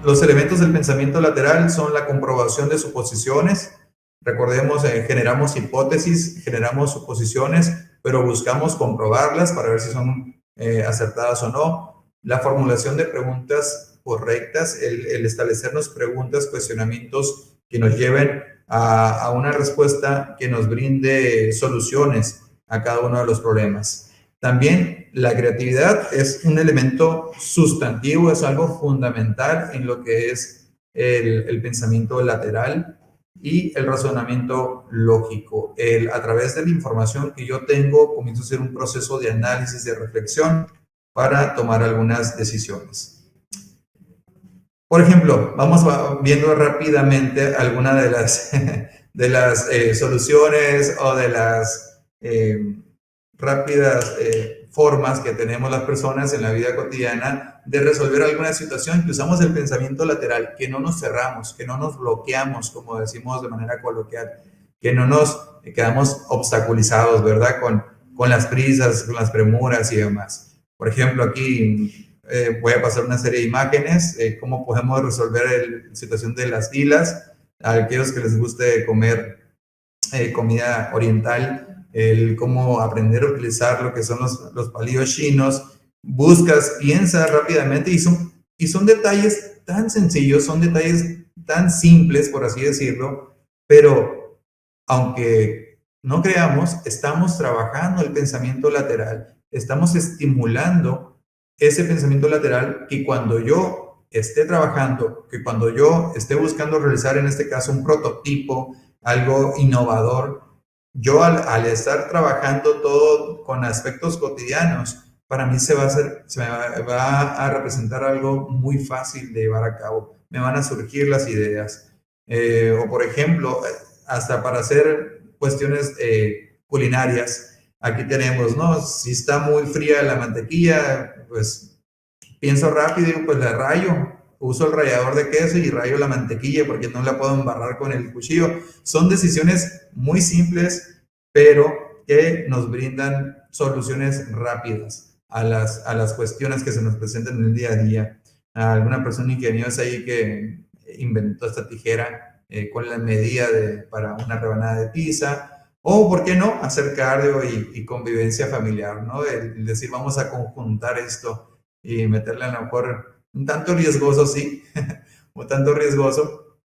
los elementos del pensamiento lateral son la comprobación de suposiciones. Recordemos, generamos hipótesis, generamos suposiciones, pero buscamos comprobarlas para ver si son acertadas o no. La formulación de preguntas correctas, el establecernos preguntas, cuestionamientos que nos lleven a una respuesta que nos brinde soluciones a cada uno de los problemas. También la creatividad es un elemento sustantivo, es algo fundamental en lo que es el pensamiento lateral y el razonamiento lógico. A través de la información que yo tengo, comienzo a hacer un proceso de análisis, de reflexión para tomar algunas decisiones. Por ejemplo, vamos viendo rápidamente algunas de las soluciones o de las rápidas formas que tenemos las personas en la vida cotidiana de resolver alguna situación, que usamos el pensamiento lateral, que no nos cerramos, que no nos bloqueamos, como decimos de manera coloquial, que no nos quedamos obstaculizados, ¿verdad? Con las prisas, con las premuras y demás. Por ejemplo, aquí voy a pasar una serie de imágenes, cómo podemos resolver la situación de las filas, a aquellos que les guste comer comida oriental, cómo aprender a utilizar lo que son los palillos chinos. Buscas, piensas rápidamente y son detalles tan sencillos, son detalles tan simples, por así decirlo, pero aunque no creamos, estamos trabajando el pensamiento lateral, estamos estimulando ese pensamiento lateral que cuando yo esté trabajando, que cuando yo esté buscando realizar en este caso un prototipo, algo innovador, yo al estar trabajando todo con aspectos cotidianos, para mí se me va a representar algo muy fácil de llevar a cabo. Me van a surgir las ideas. O por ejemplo, hasta para hacer cuestiones culinarias, aquí tenemos, ¿no? Si está muy fría la mantequilla, pues pienso rápido y pues la rayo. Uso el rallador de queso y rayo la mantequilla porque no la puedo embarrar con el cuchillo. Son decisiones muy simples, pero que nos brindan soluciones rápidas a las cuestiones que se nos presentan en el día a día. Alguna persona ingeniosa ahí que inventó esta tijera con la medida para una rebanada de pizza, o, ¿por qué no?, hacer cardio y convivencia familiar, ¿no? El decir, vamos a conjuntar esto y meterle a lo mejor un tanto riesgoso, sí, un tanto riesgoso,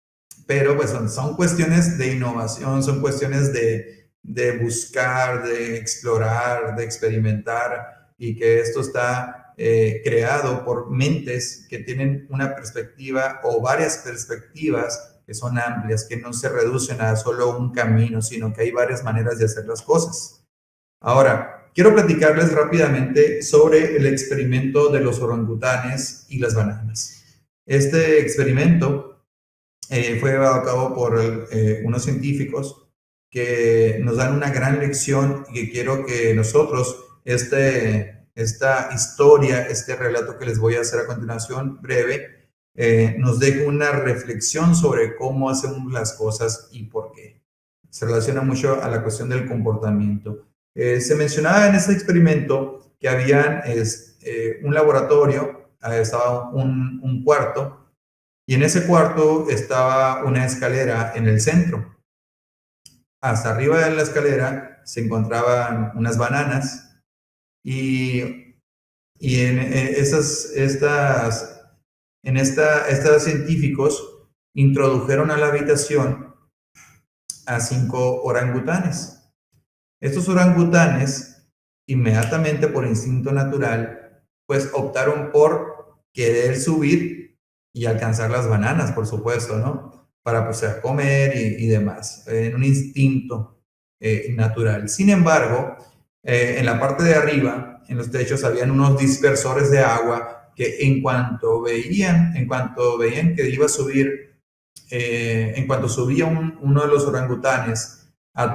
pero pues son cuestiones de innovación, son cuestiones de buscar, de explorar, de experimentar, y que esto está creado por mentes que tienen una perspectiva o varias perspectivas que son amplias, que no se reducen a solo un camino, sino que hay varias maneras de hacer las cosas. Ahora, quiero platicarles rápidamente sobre el experimento de los orangutanes y las bananas. Este experimento fue llevado a cabo por unos científicos que nos dan una gran lección y que quiero que nosotros, esta historia, este relato que les voy a hacer a continuación, breve, nos deje una reflexión sobre cómo hacemos las cosas y por qué. Se relaciona mucho a la cuestión del comportamiento. Se mencionaba en este experimento que había un laboratorio, estaba un cuarto, y en ese cuarto estaba una escalera en el centro. Hasta arriba de la escalera se encontraban unas bananas y estos científicos introdujeron a la habitación a 5 orangutanes. Estos orangutanes, inmediatamente por instinto natural, pues optaron por querer subir y alcanzar las bananas, por supuesto, ¿no? Para pues comer y demás, en un instinto natural. Sin embargo, en la parte de arriba, en los techos, habían unos dispersores de agua que en cuanto veían que iba a subir, en cuanto subía uno de los orangutanes a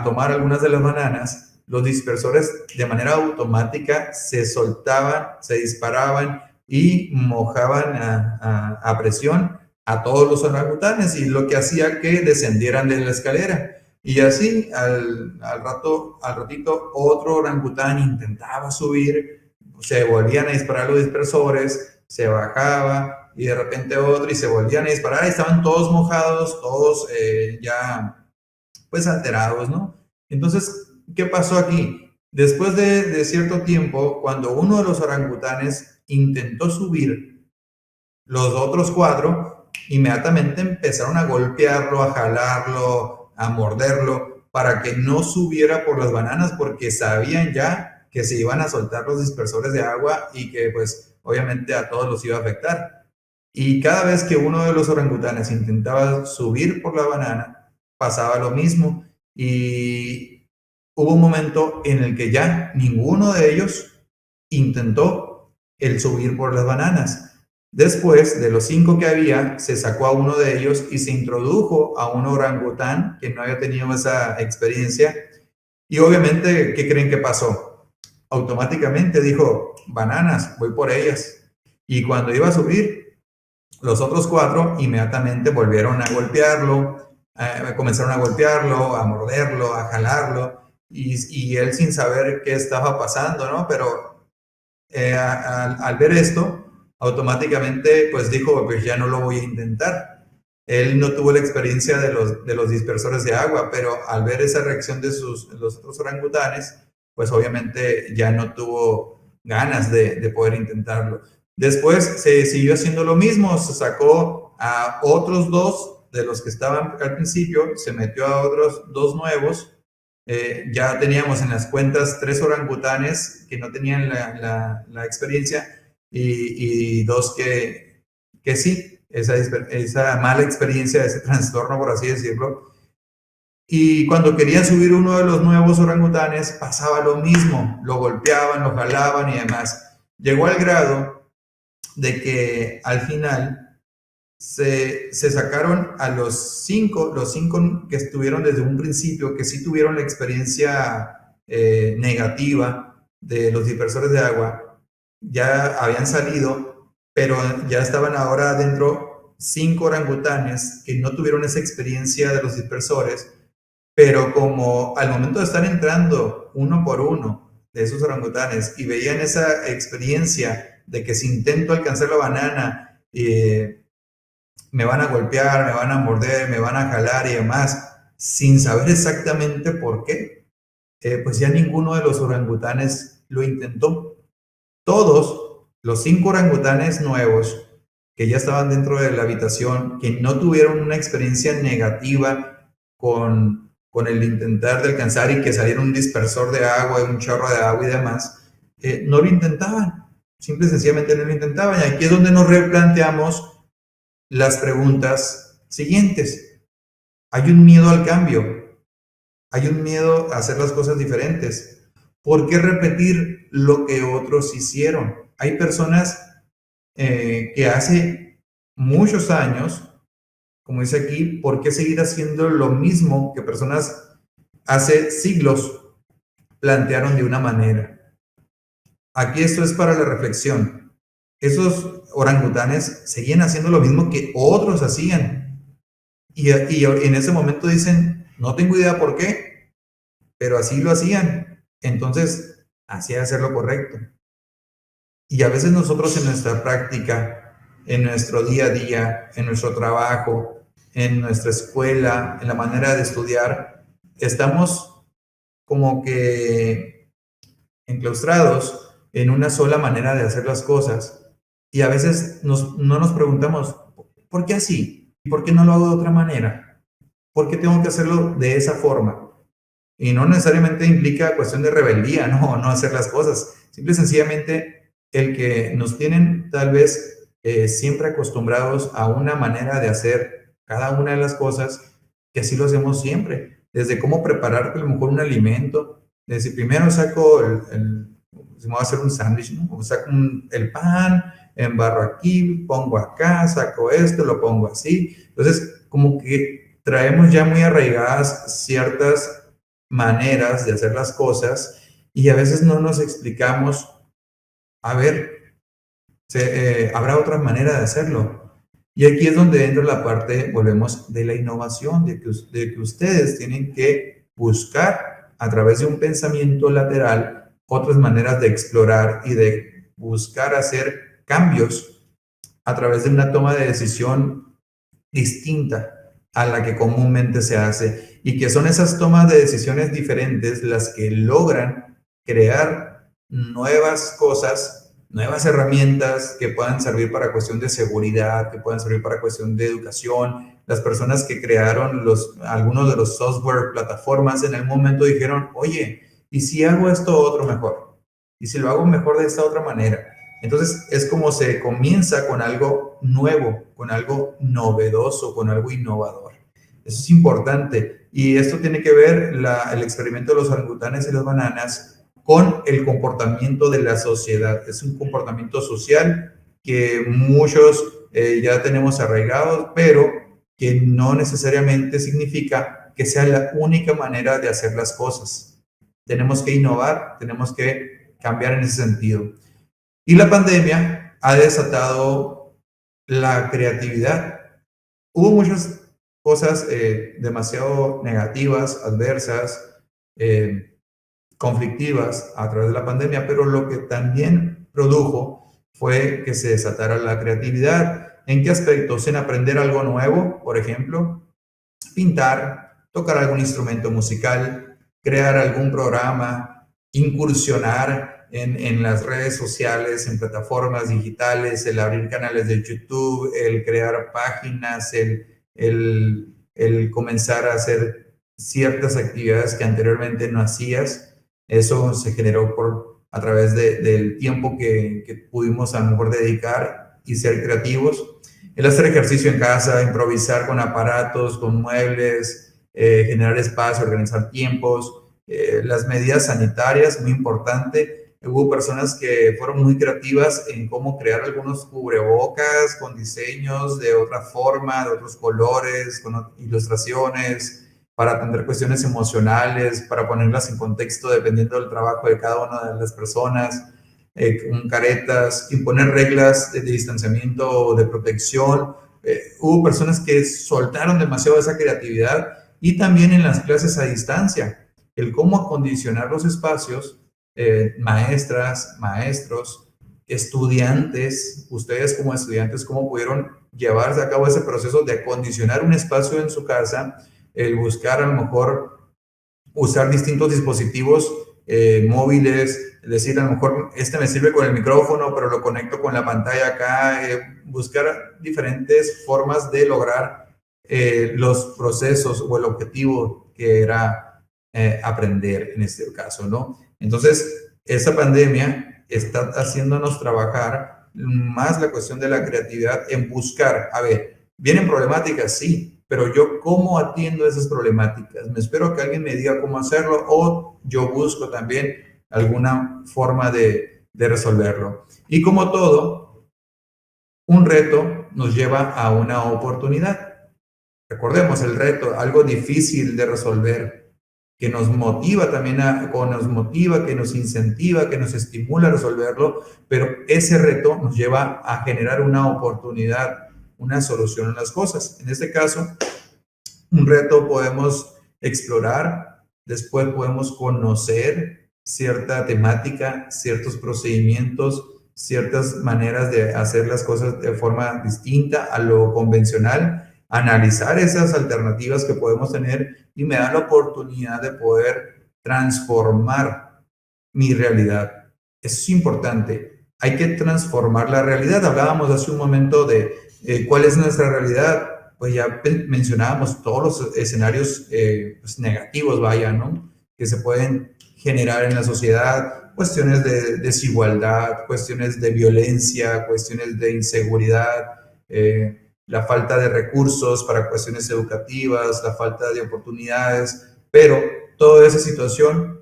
tomar algunas de las bananas, los dispersores de manera automática se soltaban, se disparaban y mojaban a presión a todos los orangutanes, y lo que hacía que descendieran de la escalera. Y así, al ratito, otro orangután intentaba subir, se volvían a disparar los dispersores, se bajaba, y de repente otro y se volvían a disparar y estaban todos mojados, todos ya pues alterados, ¿no? Entonces, ¿qué pasó aquí? Después de cierto tiempo, cuando uno de los orangutanes intentó subir, los otros cuatro inmediatamente empezaron a golpearlo, a jalarlo, a morderlo, para que no subiera por las bananas, porque sabían ya que se iban a soltar los dispersores de agua y que pues obviamente a todos los iba a afectar. Y cada vez que uno de los orangutanes intentaba subir por la banana, pasaba lo mismo. Y hubo un momento en el que ya ninguno de ellos intentó el subir por las bananas. Después de los 5 que había, se sacó a uno de ellos y se introdujo a un orangután que no había tenido esa experiencia. Y obviamente, ¿qué creen que pasó? Automáticamente dijo, bananas, voy por ellas. Y cuando iba a subir, los otros 4 inmediatamente volvieron a golpearlo, comenzaron a golpearlo, a morderlo, a jalarlo, y él sin saber qué estaba pasando, ¿no? Pero al ver esto, automáticamente pues dijo, pues ya no lo voy a intentar. Él no tuvo la experiencia de los dispersores de agua, pero al ver esa reacción de los otros orangutanes, pues obviamente ya no tuvo ganas de poder intentarlo. Después se siguió haciendo lo mismo, se sacó a otros 2 de los que estaban al principio, se metió a otros 2 nuevos. Ya teníamos en las cuentas 3 orangutanes que no tenían la experiencia y 2 que sí, esa mala experiencia, ese trastorno, por así decirlo. Y cuando querían subir uno de los nuevos orangutanes, pasaba lo mismo, lo golpeaban, lo jalaban y demás. Llegó al grado de que al final se sacaron a los cinco que estuvieron desde un principio, que sí tuvieron la experiencia negativa de los dispersores de agua, ya habían salido, pero ya estaban ahora adentro 5 orangutanes que no tuvieron esa experiencia de los dispersores, pero como al momento de estar entrando uno por uno de esos orangutanes y veían esa experiencia de que si intento alcanzar la banana, me van a golpear, me van a morder, me van a jalar y demás, sin saber exactamente por qué, pues ya ninguno de los orangutanes lo intentó. Todos los 5 orangutanes nuevos que ya estaban dentro de la habitación, que no tuvieron una experiencia negativa con el intentar de alcanzar y que saliera un dispersor de agua, un chorro de agua y demás, no lo intentaban. Simple y sencillamente no lo intentaban. Y aquí es donde nos replanteamos las preguntas siguientes. Hay un miedo al cambio, hay un miedo a hacer las cosas diferentes. ¿Por qué repetir lo que otros hicieron? Hay personas que hace muchos años, como dice aquí, ¿por qué seguir haciendo lo mismo que personas hace siglos plantearon de una manera? Aquí esto es para la reflexión. Esos orangutanes seguían haciendo lo mismo que otros hacían. Y en ese momento dicen, no tengo idea por qué, pero así lo hacían. Entonces, hacía hacer lo correcto. Y a veces nosotros en nuestra práctica, en nuestro día a día, en nuestro trabajo, en nuestra escuela, en la manera de estudiar, estamos como que enclaustrados en una sola manera de hacer las cosas. Y a veces no nos preguntamos, ¿por qué así? ¿Y por qué no lo hago de otra manera? ¿Por qué tengo que hacerlo de esa forma? Y no necesariamente implica cuestión de rebeldía, no hacer las cosas. Simple y sencillamente el que nos tienen tal vez siempre acostumbrados a una manera de hacer cada una de las cosas, que así lo hacemos siempre. Desde cómo preparar a lo mejor un alimento, desde primero saco si me voy a hacer un sándwich, ¿no? O saco el pan, embarro aquí, pongo acá, saco esto, lo pongo así. Entonces, como que traemos ya muy arraigadas ciertas maneras de hacer las cosas y a veces no nos explicamos, a ver, habrá otra manera de hacerlo. Y aquí es donde entra la parte, volvemos, de la innovación, de que ustedes tienen que buscar a través de un pensamiento lateral otras maneras de explorar y de buscar hacer cambios a través de una toma de decisión distinta a la que comúnmente se hace, y que son esas tomas de decisiones diferentes las que logran crear nuevas cosas, nuevas herramientas que puedan servir para cuestión de seguridad, que puedan servir para cuestión de educación. Las personas que crearon algunos de los software, plataformas, en el momento dijeron, oye, ¿y si hago esto otro mejor? ¿Y si lo hago mejor de esta otra manera? Entonces es como se comienza con algo nuevo, con algo novedoso, con algo innovador. Eso es importante. Y esto tiene que ver el experimento de los orangutanes y las bananas con el comportamiento de la sociedad. Es un comportamiento social que muchos ya tenemos arraigados, pero que no necesariamente significa que sea la única manera de hacer las cosas. Tenemos que innovar, tenemos que cambiar en ese sentido. Y la pandemia ha desatado la creatividad. Hubo muchas cosas demasiado negativas, adversas, conflictivas a través de la pandemia, pero lo que también produjo fue que se desatara la creatividad. ¿En qué aspectos? En aprender algo nuevo, por ejemplo, pintar, tocar algún instrumento musical, crear algún programa, incursionar en las redes sociales, en plataformas digitales, el abrir canales de YouTube, el crear páginas, el comenzar a hacer ciertas actividades que anteriormente no hacías. Eso se generó a través del tiempo que pudimos a lo mejor dedicar y ser creativos. El hacer ejercicio en casa, improvisar con aparatos, con muebles, generar espacio, organizar tiempos, las medidas sanitarias, muy importante. Hubo personas que fueron muy creativas en cómo crear algunos cubrebocas con diseños de otra forma, de otros colores, con ilustraciones, para atender cuestiones emocionales, para ponerlas en contexto dependiendo del trabajo de cada una de las personas, con caretas, imponer reglas de distanciamiento o de protección. Hubo personas que soltaron demasiado esa creatividad, y también en las clases a distancia, el cómo acondicionar los espacios, maestras, maestros, estudiantes, ustedes como estudiantes, cómo pudieron llevarse a cabo ese proceso de acondicionar un espacio en su casa, el buscar a lo mejor usar distintos dispositivos móviles, es decir, a lo mejor este me sirve con el micrófono, pero lo conecto con la pantalla acá, buscar diferentes formas de lograr los procesos o el objetivo que era aprender en este caso, ¿no? Entonces, esa pandemia está haciéndonos trabajar más la cuestión de la creatividad en buscar, a ver, ¿vienen problemáticas? Sí, pero yo cómo atiendo esas problemáticas. Me espero que alguien me diga cómo hacerlo, o yo busco también alguna forma de resolverlo. Y como todo, un reto nos lleva a una oportunidad. Recordemos el reto, algo difícil de resolver, que nos motiva también, nos motiva, que nos incentiva, que nos estimula a resolverlo, pero ese reto nos lleva a generar una oportunidad, una solución a las cosas. En este caso, un reto podemos explorar, después podemos conocer cierta temática, ciertos procedimientos, ciertas maneras de hacer las cosas de forma distinta a lo convencional, analizar esas alternativas que podemos tener, y me da la oportunidad de poder transformar mi realidad. Eso es importante. Hay que transformar la realidad. Hablábamos hace un momento de cuál es nuestra realidad. Pues ya mencionábamos todos los escenarios pues negativos, vaya, ¿no? Que se pueden generar en la sociedad, cuestiones de desigualdad, cuestiones de violencia, cuestiones de inseguridad, la falta de recursos para cuestiones educativas, la falta de oportunidades, pero toda esa situación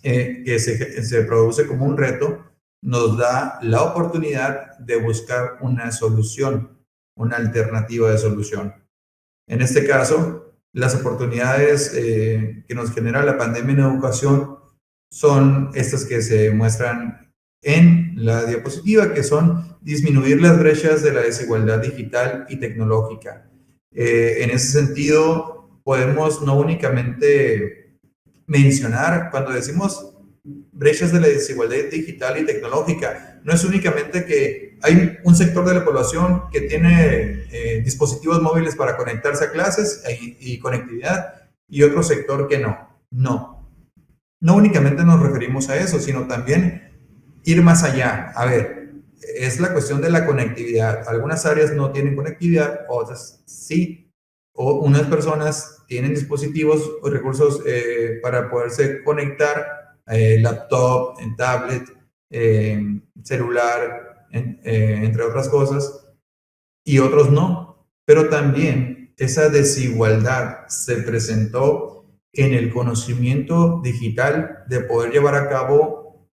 que se produce como un reto nos da la oportunidad de buscar una solución, una alternativa de solución. En este caso, las oportunidades que nos genera la pandemia en educación son estas que se muestran en la diapositiva, que son disminuir las brechas de la desigualdad digital y tecnológica. En ese sentido, podemos no únicamente mencionar, cuando decimos brechas de la desigualdad digital y tecnológica. No es únicamente que hay un sector de la población que tiene dispositivos móviles para conectarse a clases y conectividad y otro sector que no. No. No únicamente nos referimos a eso, sino también ir más allá. A ver, es la cuestión de la conectividad. Algunas áreas no tienen conectividad, otras sí. O unas personas tienen dispositivos o recursos para poderse conectar, laptop, en tablet, celular, entre otras cosas, y otros no. Pero también esa desigualdad se presentó en el conocimiento digital de poder llevar a cabo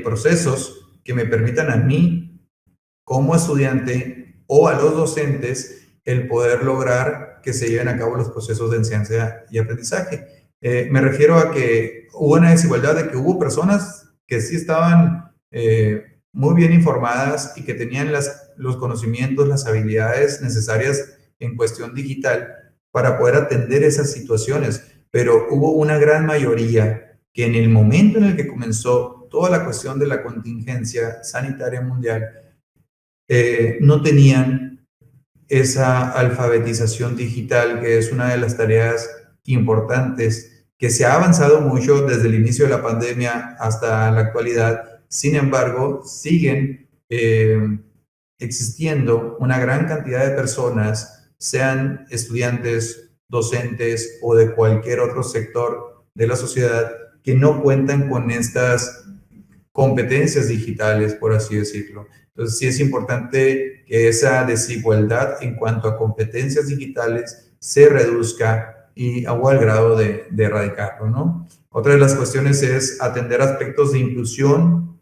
procesos que me permitan a mí, como estudiante, o a los docentes, el poder lograr que se lleven a cabo los procesos de enseñanza y aprendizaje. Me refiero a que hubo una desigualdad de que hubo personas que sí estaban muy bien informadas y que tenían los conocimientos, las habilidades necesarias en cuestión digital para poder atender esas situaciones, pero hubo una gran mayoría que en el momento en el que comenzó toda la cuestión de la contingencia sanitaria mundial, no tenían esa alfabetización digital, que es una de las tareas importantes, que se ha avanzado mucho desde el inicio de la pandemia hasta la actualidad. Sin embargo, siguen existiendo una gran cantidad de personas, sean estudiantes, docentes o de cualquier otro sector de la sociedad, que no cuentan con estas competencias digitales, por así decirlo. Entonces, sí es importante que esa desigualdad en cuanto a competencias digitales se reduzca y a igual grado de erradicarlo, ¿no? Otra de las cuestiones es atender aspectos de inclusión,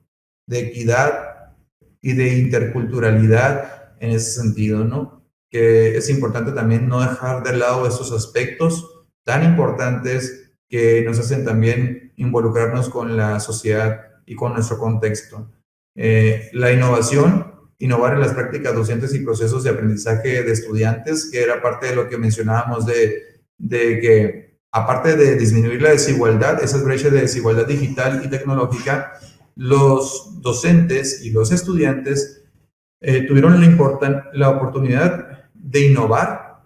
de equidad y de interculturalidad en ese sentido, ¿no? Que es importante también no dejar de lado esos aspectos tan importantes que nos hacen también involucrarnos con la sociedad y con nuestro contexto. La innovación, innovar en las prácticas docentes y procesos de aprendizaje de estudiantes, que era parte de lo que mencionábamos de que, aparte de disminuir la desigualdad, esas brechas de desigualdad digital y tecnológica, los docentes y los estudiantes tuvieron la oportunidad de innovar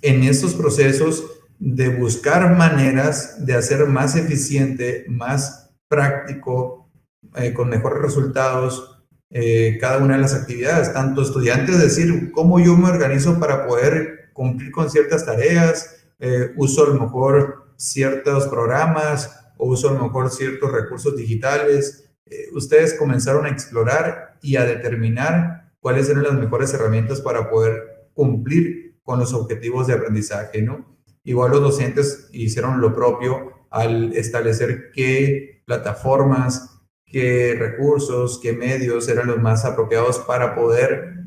en estos procesos, de buscar maneras de hacer más eficiente, más práctico, con mejores resultados, cada una de las actividades. Tanto estudiantes, decir, cómo yo me organizo para poder cumplir con ciertas tareas, uso a lo mejor ciertos programas o uso a lo mejor ciertos recursos digitales. Ustedes comenzaron a explorar y a determinar cuáles eran las mejores herramientas para poder cumplir con los objetivos de aprendizaje, ¿no? Igual los docentes hicieron lo propio al establecer qué plataformas, qué recursos, qué medios eran los más apropiados para poder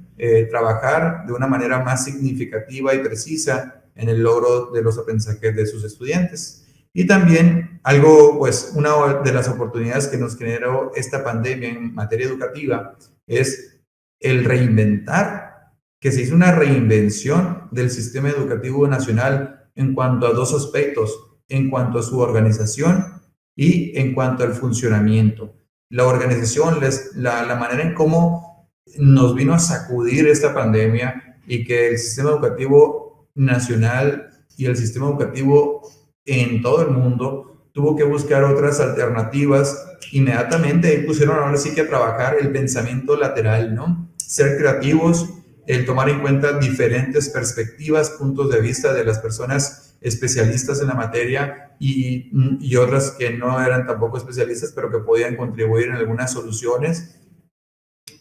trabajar de una manera más significativa y precisa en el logro de los aprendizajes de sus estudiantes. Y también algo, pues una de las oportunidades que nos generó esta pandemia en materia educativa es el reinventar, que se hizo una reinvención del sistema educativo nacional en cuanto a dos aspectos, en cuanto a su organización y en cuanto al funcionamiento. La organización, la manera en cómo nos vino a sacudir esta pandemia y que el sistema educativo nacional y el sistema educativo en todo el mundo tuvo que buscar otras alternativas. Inmediatamente pusieron ahora sí que a trabajar el pensamiento lateral, ¿no? Ser creativos, el tomar en cuenta diferentes perspectivas, puntos de vista de las personas especialistas en la materia y otras que no eran tampoco especialistas, pero que podían contribuir en algunas soluciones.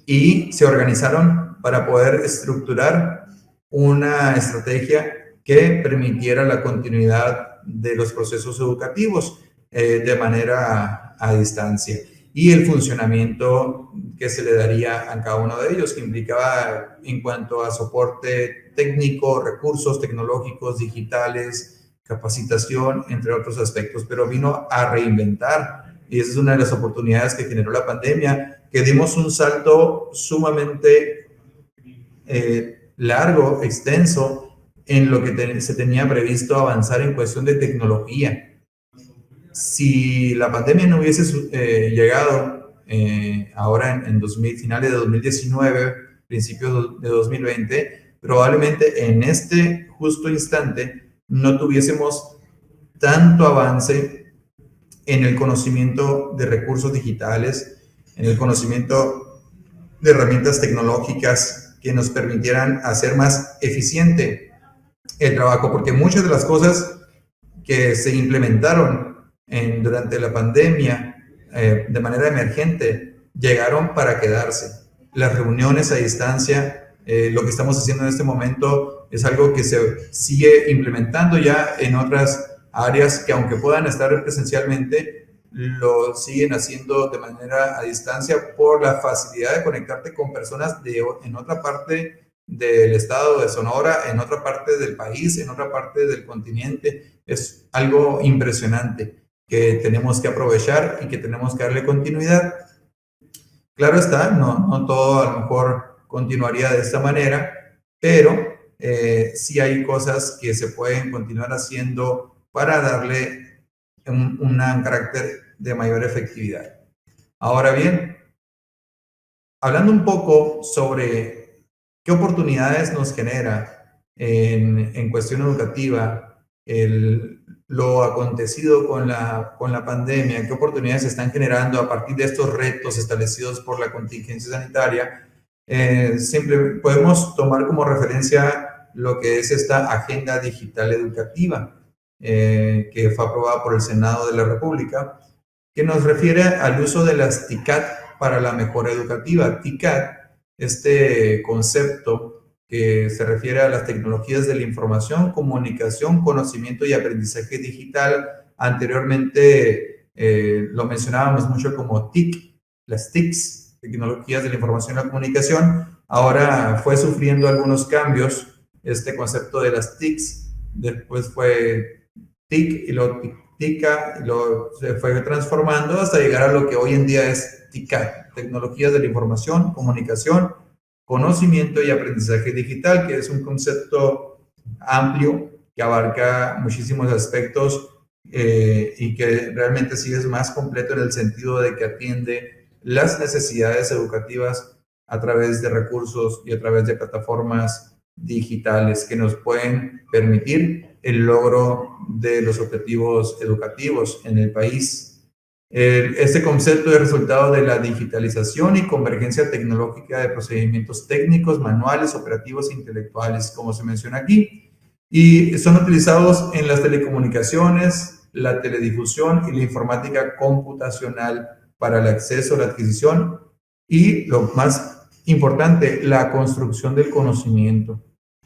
Y se organizaron para poder estructurar una estrategia que permitiera la continuidad de los procesos educativos de manera a distancia, y el funcionamiento que se le daría a cada uno de ellos, que implicaba en cuanto a soporte técnico, recursos tecnológicos, digitales, capacitación, entre otros aspectos, pero vino a reinventar, y esa es una de las oportunidades que generó la pandemia, que dimos un salto sumamente largo, extenso, en lo que se tenía previsto avanzar en cuestión de tecnología. Si la pandemia no hubiese llegado ahora en finales de 2019, principios de 2020, probablemente en este justo instante no tuviésemos tanto avance en el conocimiento de recursos digitales, en el conocimiento de herramientas tecnológicas que nos permitieran hacer más eficiente el trabajo, porque muchas de las cosas que se implementaron durante la pandemia de manera emergente llegaron para quedarse. Las reuniones a distancia, lo que estamos haciendo en este momento es algo que se sigue implementando ya en otras áreas que aunque puedan estar presencialmente, lo siguen haciendo de manera a distancia por la facilidad de conectarte con personas en otra parte del estado de Sonora, en otra parte del país, en otra parte del continente. Es algo impresionante que tenemos que aprovechar y que tenemos que darle continuidad. Claro está, no todo a lo mejor continuaría de esta manera, pero sí hay cosas que se pueden continuar haciendo para darle un carácter de mayor efectividad. Ahora bien, hablando un poco sobre qué oportunidades nos genera en cuestión educativa lo acontecido con la pandemia, qué oportunidades se están generando a partir de estos retos establecidos por la contingencia sanitaria, siempre podemos tomar como referencia lo que es esta Agenda Digital Educativa, que fue aprobada por el Senado de la República, que nos refiere al uso de las TICAT para la mejora educativa. TICAT, este concepto que se refiere a las tecnologías de la información, comunicación, conocimiento y aprendizaje digital. Anteriormente lo mencionábamos mucho como TIC, las TICs, tecnologías de la información y la comunicación. Ahora fue sufriendo algunos cambios este concepto de las TICs, después fue TIC y luego TICA, se fue transformando hasta llegar a lo que hoy en día es TICAT, tecnologías de la información, comunicación, conocimiento y aprendizaje digital, que es un concepto amplio que abarca muchísimos aspectos y que realmente sí es más completo en el sentido de que atiende las necesidades educativas a través de recursos y a través de plataformas digitales que nos pueden permitir el logro de los objetivos educativos en el país. Este concepto es resultado de la digitalización y convergencia tecnológica de procedimientos técnicos, manuales, operativos e intelectuales, como se menciona aquí, y son utilizados en las telecomunicaciones, la teledifusión y la informática computacional para el acceso, la adquisición y, lo más importante, la construcción del conocimiento.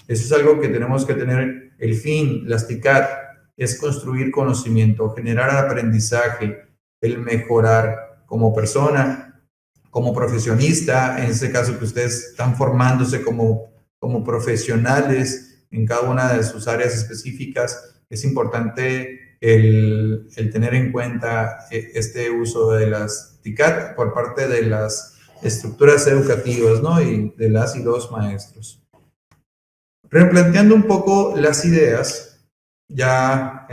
Eso es algo que tenemos que tener el fin, las TICAT, es construir conocimiento, generar aprendizaje, el mejorar como persona, como profesionista, en ese caso que ustedes están formándose como profesionales en cada una de sus áreas específicas, es importante el tener en cuenta este uso de las TICAT por parte de las estructuras educativas, ¿no? Y de las y los maestros. Replanteando un poco las ideas, ya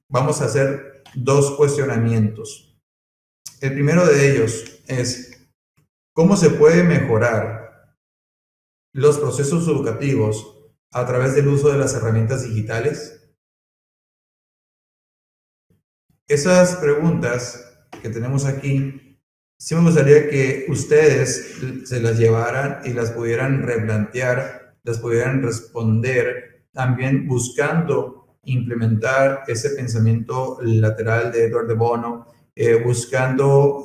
vamos a hacer dos cuestionamientos. El primero de ellos es, ¿cómo se puede mejorar los procesos educativos a través del uso de las herramientas digitales? Esas preguntas que tenemos aquí, sí me gustaría que ustedes se las llevaran y las pudieran replantear, las pudieran responder, también buscando implementar ese pensamiento lateral de Edward de Bono, buscando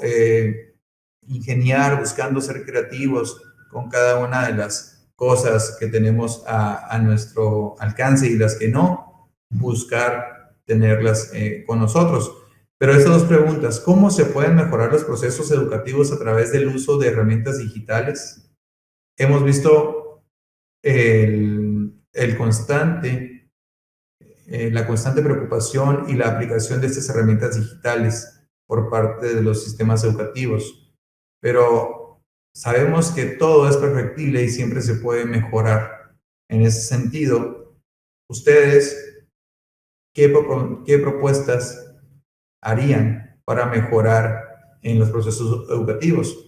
ingeniar, buscando ser creativos con cada una de las cosas que tenemos a nuestro alcance y las que no, buscar tenerlas con nosotros. Pero estas dos preguntas, ¿cómo se pueden mejorar los procesos educativos a través del uso de herramientas digitales? Hemos visto la constante preocupación y la aplicación de estas herramientas digitales por parte de los sistemas educativos, pero sabemos que todo es perfectible y siempre se puede mejorar. En ese sentido, ustedes, ¿qué propuestas harían para mejorar en los procesos educativos.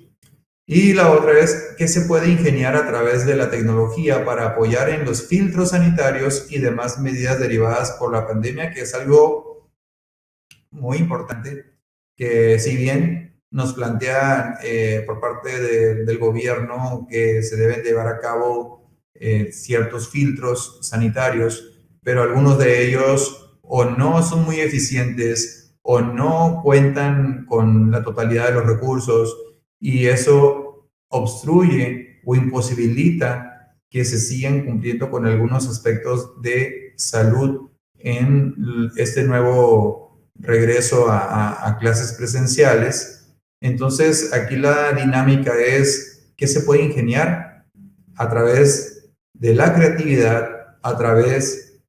Y la otra es qué se puede ingeniar a través de la tecnología para apoyar en los filtros sanitarios y demás medidas derivadas por la pandemia, que es algo muy importante, que si bien nos plantean por parte del gobierno que se deben llevar a cabo ciertos filtros sanitarios, pero algunos de ellos o no son muy eficientes o no cuentan con la totalidad de los recursos, y eso obstruye o imposibilita que se sigan cumpliendo con algunos aspectos de salud en este nuevo regreso a clases presenciales. Entonces, aquí la dinámica es qué se puede ingeniar a través de la creatividad, a través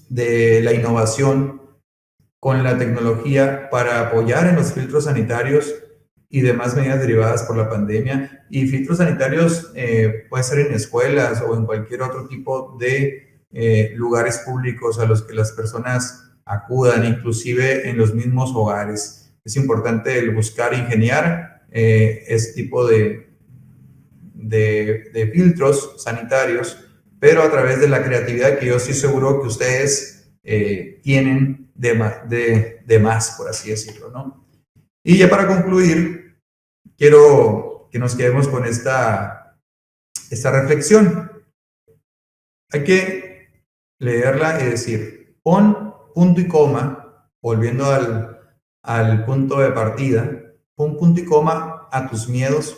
de la innovación con la tecnología para apoyar en los filtros sanitarios y demás medidas derivadas por la pandemia. Y filtros sanitarios puede ser en escuelas o en cualquier otro tipo de lugares públicos a los que las personas acudan, inclusive en los mismos hogares. Es importante el buscar ingeniar este tipo de filtros sanitarios, pero a través de la creatividad que yo estoy seguro que ustedes tienen de más, por así decirlo, ¿no? Y ya para concluir, quiero que nos quedemos con esta reflexión. Hay que leerla y decir, pon punto y coma, volviendo al punto de partida, pon punto y coma a tus miedos,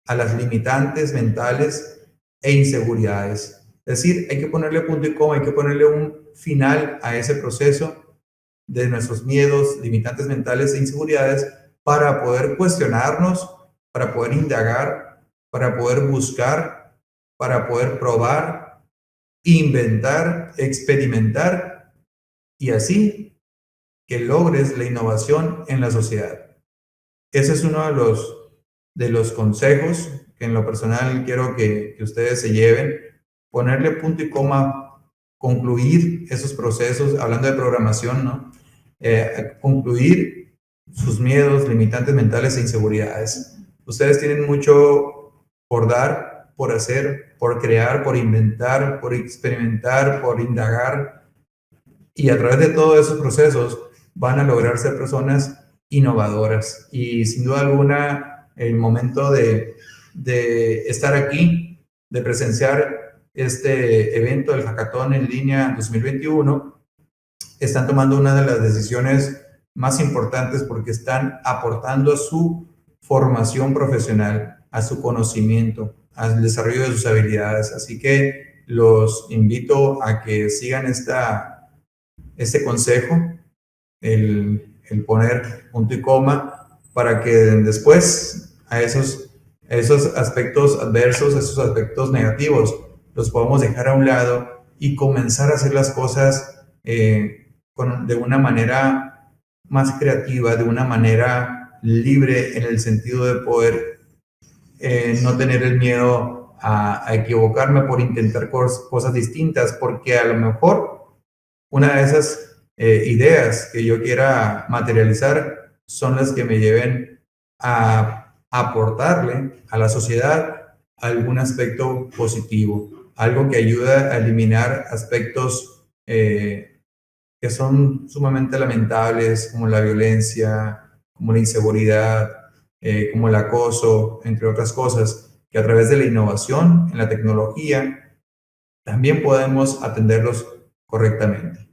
a las limitantes mentales e inseguridades. Es decir, hay que ponerle punto y coma, hay que ponerle un final a ese proceso de nuestros miedos, limitantes mentales e inseguridades para poder cuestionarnos, para poder indagar, para poder buscar, para poder probar, inventar, experimentar y así que logres la innovación en la sociedad. Ese es uno de los consejos que en lo personal quiero que ustedes se lleven, ponerle punto y coma, concluir esos procesos, hablando de programación, ¿no? Concluir sus miedos, limitantes mentales e inseguridades. Ustedes tienen mucho por dar, por hacer, por crear, por inventar, por experimentar, por indagar, y a través de todos esos procesos van a lograr ser personas innovadoras. Y sin duda alguna, el momento de estar aquí, de presenciar este evento, el Hackathon en línea 2021, están tomando una de las decisiones más importantes porque están aportando a su formación profesional, a su conocimiento, al desarrollo de sus habilidades. Así que los invito a que sigan este consejo, el poner punto y coma, para que después a esos aspectos adversos, a esos aspectos negativos, los podamos dejar a un lado y comenzar a hacer las cosas de una manera más creativa, de una manera libre, en el sentido de poder no tener el miedo a equivocarme por intentar cosas distintas, porque a lo mejor una de esas ideas que yo quiera materializar son las que me lleven a aportarle a la sociedad algún aspecto positivo, algo que ayuda a eliminar aspectos que son sumamente lamentables, como la violencia, como la inseguridad, como el acoso, entre otras cosas, que a través de la innovación en la tecnología también podemos atenderlos correctamente.